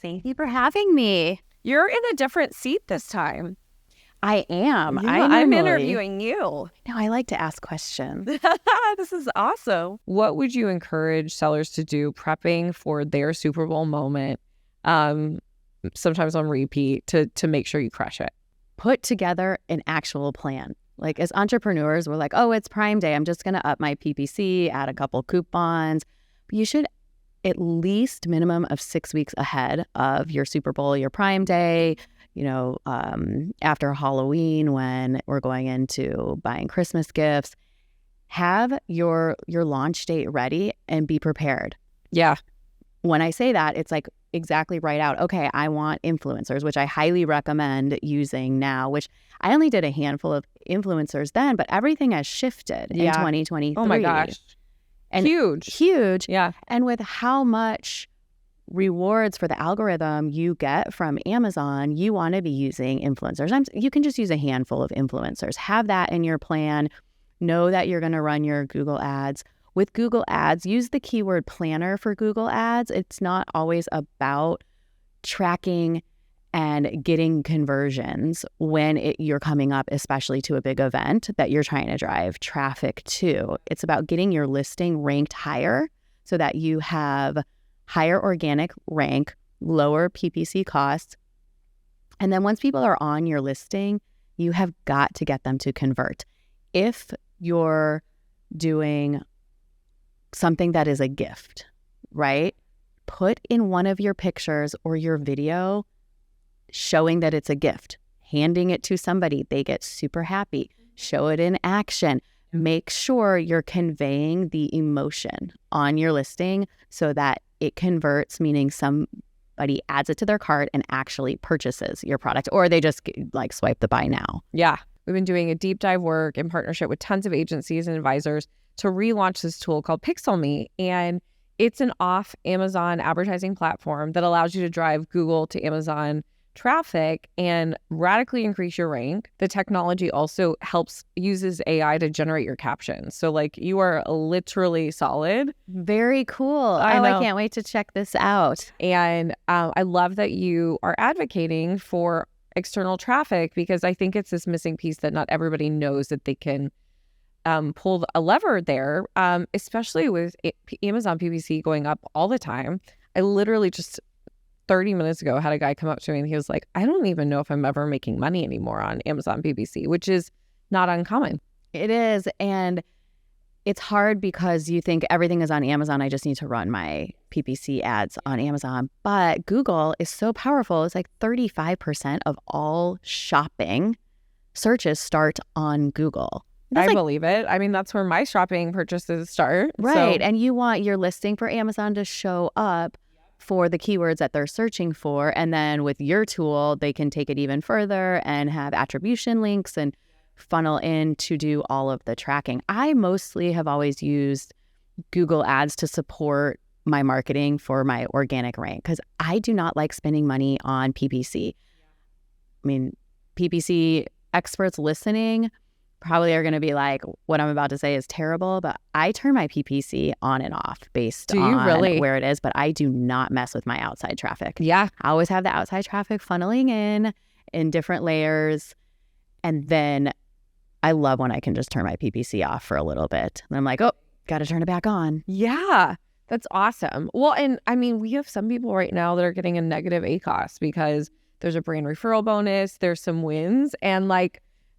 Thank you for having me. You're in a different seat this time. I am. Yeah, I'm interviewing you. No, I like to ask questions. This is awesome. What would you encourage sellers to do prepping for their Super Bowl moment, sometimes on repeat, to make sure you crush it? Put together an actual plan. Like as entrepreneurs, we're like, oh, it's Prime Day. I'm just going to up my PPC, add a couple coupons. But you should at least minimum of 6 weeks ahead of your Super Bowl, your Prime Day, after Halloween when we're going into buying Christmas gifts, have your launch date ready and be prepared. Yeah. When I say that, it's like exactly write out, okay, I want influencers, which I highly recommend using now, which I only did a handful of influencers then, but everything has shifted in 2023. Oh my gosh. And huge. Yeah. And with how much rewards for the algorithm you get from Amazon, you want to be using influencers. You can just use a handful of influencers. Have that in your plan. Know that you're going to run your Google ads. With Google ads, use the keyword planner for Google ads. It's not always about tracking and getting conversions when you're coming up, especially to a big event that you're trying to drive traffic to. It's about getting your listing ranked higher so that you have higher organic rank, lower PPC costs. And then once people are on your listing, you have got to get them to convert. If you're doing something that is a gift, right? Put in one of your pictures or your video showing that it's a gift, handing it to somebody. They get super happy. Show it in action. Make sure you're conveying the emotion on your listing so that it converts, meaning somebody adds it to their cart and actually purchases your product, or they just swipe the buy now. Yeah. We've been doing a deep dive work in partnership with tons of agencies and advisors to relaunch this tool called Pixel Me. And it's an off Amazon advertising platform that allows you to drive Google to Amazon traffic and radically increase your rank. The technology also uses AI to generate your captions. So you are literally solid. Very cool. I can't wait to check this out. And I love that you are advocating for external traffic, because I think it's this missing piece that not everybody knows that they can pull a lever there, especially with Amazon PPC going up all the time. I literally just 30 minutes ago had a guy come up to me and he was like, I don't even know if I'm ever making money anymore on Amazon PPC, which is not uncommon. It is. And it's hard because you think everything is on Amazon. I just need to run my PPC ads on Amazon. But Google is so powerful. It's like 35% of all shopping searches start on Google. I believe it. I mean, that's where my shopping purchases start. Right. And you want your listing for Amazon to show up for the keywords that they're searching for. And then with your tool, they can take it even further and have attribution links and funnel in to do all of the tracking. I mostly have always used Google ads to support my marketing for my organic rank because I do not like spending money on PPC. I mean, PPC experts listening probably are going to be like, what I'm about to say is terrible, but I turn my PPC on and off based on where it is, but I do not mess with my outside traffic. Yeah. I always have the outside traffic funneling in different layers. And then I love when I can just turn my PPC off for a little bit. And I'm like, oh, got to turn it back on. Yeah, that's awesome. Well, and I mean, we have some people right now that are getting a negative ACOS because there's a brand referral bonus, there's some wins, and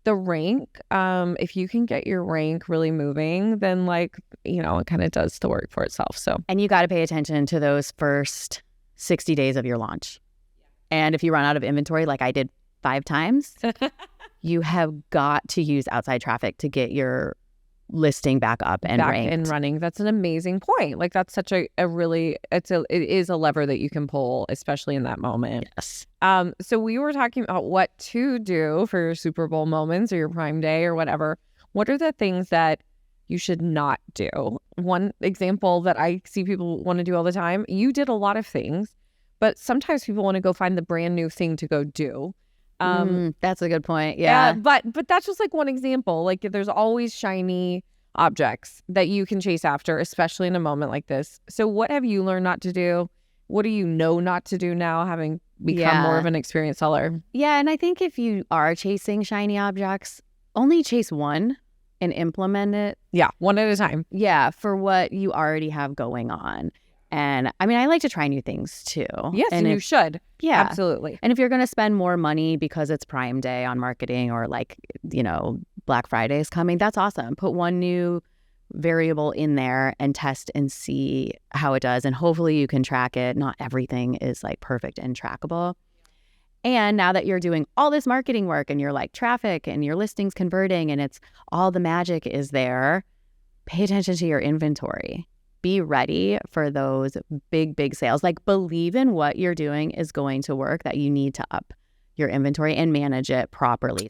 the rank, if you can get your rank really moving, then it kind of does the work for itself. So, and you got to pay attention to those first 60 days of your launch. And if you run out of inventory, like I did 5 times, you have got to use outside traffic to get your listing back up and ranked and running. That's an amazing point. That's such it is a lever that you can pull, especially in that moment. Yes. So we were talking about what to do for your Super Bowl moments or your Prime Day or whatever. What are the things that you should not do? One example that I see people want to do all the time, you did a lot of things, but sometimes people want to go find the brand new thing to go do. That's a good point. Yeah. But that's just one example. There's always shiny objects that you can chase after, especially in a moment like this. So what have you learned not to do? what do you know not to do now, having become more of an experienced seller? Yeah. And I think if you are chasing shiny objects, only chase one and implement it. Yeah. One at a time. Yeah. For what you already have going on. And I mean, I like to try new things too. Yes, and you should. Yeah. Absolutely. And if you're going to spend more money because it's Prime Day on marketing or like, Black Friday is coming, that's awesome. Put one new variable in there and test and see how it does. And hopefully you can track it. Not everything is like perfect and trackable. And now that you're doing all this marketing work and you're like traffic and your listings converting and it's all the magic is there, pay attention to your inventory. Be ready for those big, big sales. Like believe in what you're doing is going to work, that you need to up your inventory and manage it properly.